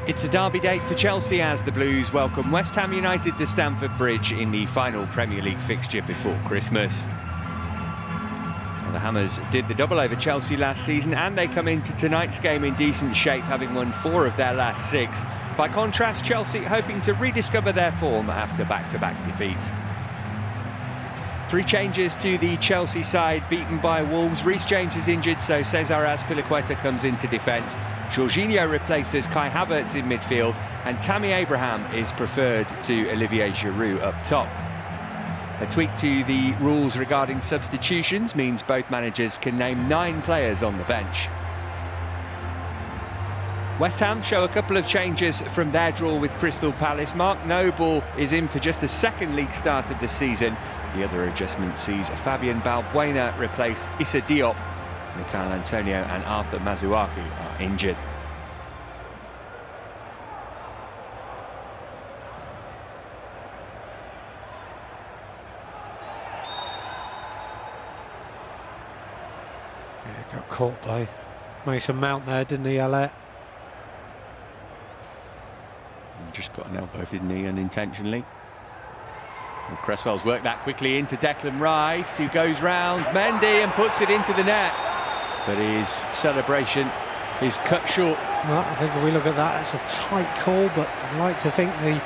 It's a derby date for Chelsea as the Blues welcome West Ham United to Stamford Bridge in the final Premier League fixture before Christmas. Well, the Hammers did the double over Chelsea last season, and they come into tonight's game in decent shape, having won 4 of their last 6. By contrast, Chelsea hoping to rediscover their form after back-to-back defeats. 3 changes to the Chelsea side, beaten by Wolves. Reece James is injured, so Cesar Azpilicueta comes into defence. Jorginho replaces Kai Havertz in midfield, and Tammy Abraham is preferred to Olivier Giroud up top. A tweak to the rules regarding substitutions means both managers can name 9 players on the bench. West Ham show a couple of changes from their draw with Crystal Palace. Mark Noble is in for just a second league start of the season. The other adjustment sees Fabian Balbuena replace Issa Diop. Michail Antonio and Arthur Masuaku are injured. Yeah, got caught by Mason Mount there, didn't he, Alec? Just got an elbow, didn't he, unintentionally. Well, Cresswell's worked that quickly into Declan Rice, who goes round Mendy and puts it into the net. But his celebration is cut short. Well, I think if we look at that, it's a tight call, but I'd like to think the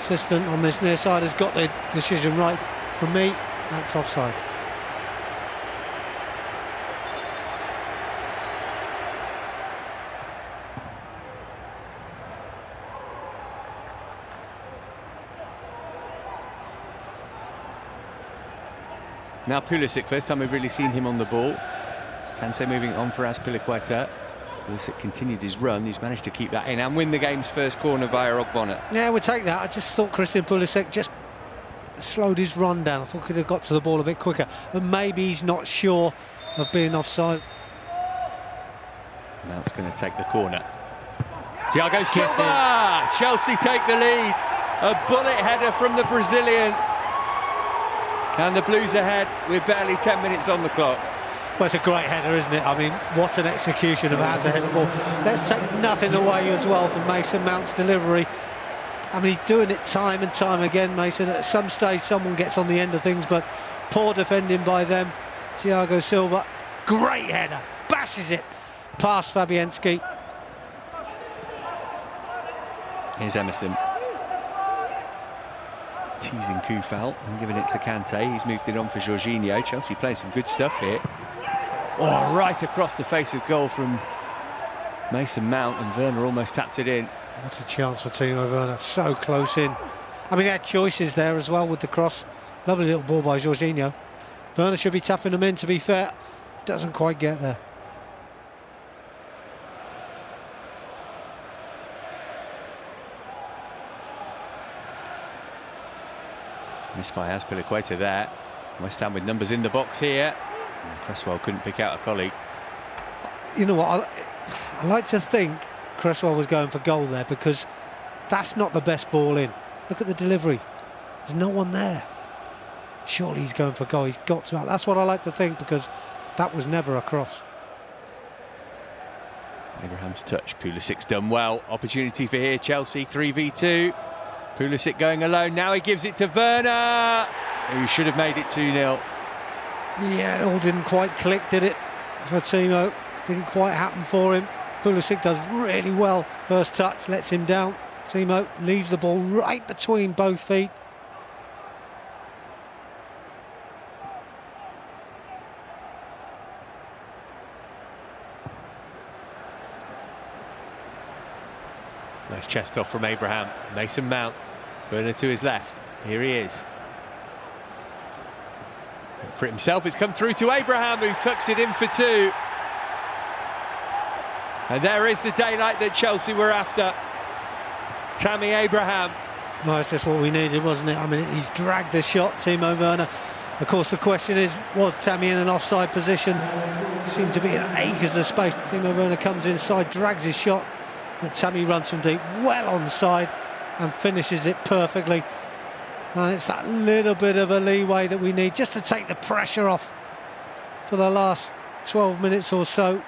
assistant on this near side has got the decision right. For me, that's offside. Now Pulisic, first time we've really seen him on the ball. Kante moving on for Azpilicueta. Pulisic continued his run, he's managed to keep that in and win the game's first corner via Ogbonna. Yeah, we'll take that. I just thought Christian Pulisic just slowed his run down. I thought he could have got to the ball a bit quicker, but maybe he's not sure of being offside. Now it's going to take the corner. Thiago Silva! Chelsea take the lead. A bullet header from the Brazilian. And the Blues ahead with barely 10 minutes on the clock. Well, it's a great header, isn't it? I mean, what an execution of how to head the ball. Let's take nothing away as well from Mason Mount's delivery. I mean, he's doing it time and time again, Mason. At some stage, someone gets on the end of things, but poor defending by them. Thiago Silva, great header, bashes it past Fabianski. Here's Emerson. Teasing Kufal and giving it to Kante. He's moved it on for Jorginho. Chelsea playing some good stuff here. Oh, right across the face of goal from Mason Mount, and Werner almost tapped it in. What a chance for Timo Werner, so close in. I mean, he had choices there as well with the cross. Lovely little ball by Jorginho. Werner should be tapping them in, to be fair. Doesn't quite get there. Missed by Azpilicueta there. West Ham with numbers in the box here. And Cresswell couldn't pick out a colleague. You know what, I like to think Cresswell was going for goal there, because that's not the best ball in. Look at the delivery. There's no one there. Surely he's going for goal. He's got to. That's what I like to think, because that was never a cross. Abraham's touch. Pulisic's done well. Opportunity for here. Chelsea 3v2. Pulisic going alone, now he gives it to Werner, who should have made it 2-0. Yeah, it all didn't quite click, did it, for Timo? Didn't quite happen for him. Pulisic does really well. First touch, lets him down. Timo leaves the ball right between both feet. Nice chest off from Abraham. Mason Mount. Werner to his left. Here he is. For himself, it's come through to Abraham, who tucks it in for 2. And there is the daylight that Chelsea were after. Tammy Abraham. No, it's just what we needed, wasn't it? I mean, he's dragged the shot, Timo Werner. Of course, the question is, was Tammy in an offside position? Seemed to be in acres of space. Timo Werner comes inside, drags his shot. And Tammy runs from deep, well onside, and finishes it perfectly. And it's that little bit of a leeway that we need just to take the pressure off for the last 12 minutes or so.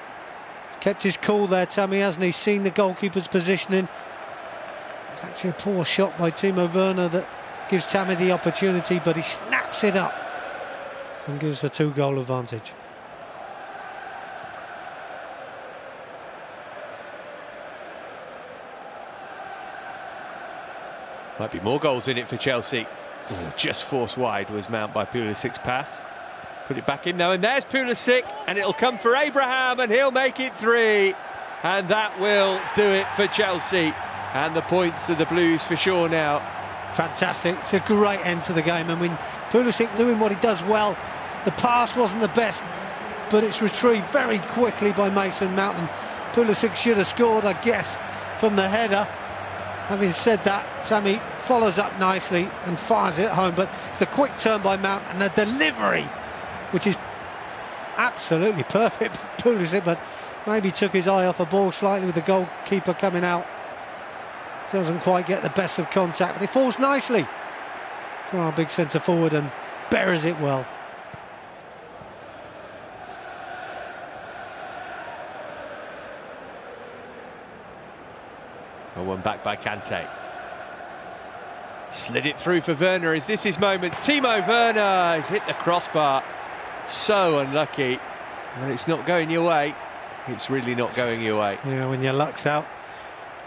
Kept his cool there, Tammy, hasn't he? Seen the goalkeeper's positioning, It's actually a poor shot by Timo Werner that gives Tammy the opportunity, but he snaps it up and gives a 2-goal advantage. Might be more goals in it for Chelsea. Ooh, just forced wide was Mount by Pulisic's pass. Put it back in though, and there's Pulisic, and it'll come for Abraham, and he'll make it 3. And that will do it for Chelsea. And the points of the Blues for sure now. Fantastic. It's a great end to the game. I mean, Pulisic doing what he does well. The pass wasn't the best, but it's retrieved very quickly by Mason Mount. And Pulisic should have scored, I guess, from the header. Having said that, Tammy follows up nicely and fires it home, but it's the quick turn by Mount and the delivery, which is absolutely perfect for Pulisic, but maybe took his eye off a ball slightly with the goalkeeper coming out. Doesn't quite get the best of contact, but he falls nicely for our big centre forward and buries it well. One back by Kante. Slid it through for Werner. Is this his moment? Timo Werner has hit the crossbar. So unlucky. When it's not going your way, it's really not going your way. Yeah, when your luck's out,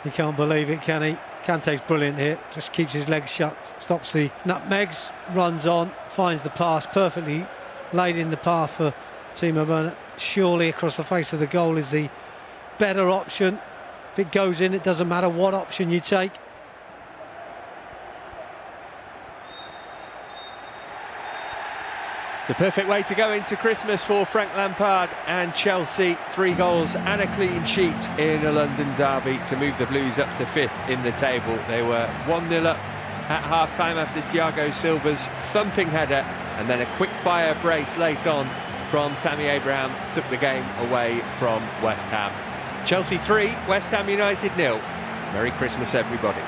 you can't believe it, can he? Kante's brilliant here. Just keeps his legs shut, stops the nutmegs, runs on, finds the pass, perfectly laid in the path for Timo Werner. Surely across the face of the goal is the better option. If it goes in, it doesn't matter what option you take. The perfect way to go into Christmas for Frank Lampard and Chelsea. 3 goals and a clean sheet in a London derby to move the Blues up to 5th in the table. They were 1-0 up at half-time after Thiago Silva's thumping header, and then a quick-fire brace late on from Tammy Abraham took the game away from West Ham. Chelsea 3, West Ham United 0. Merry Christmas, everybody.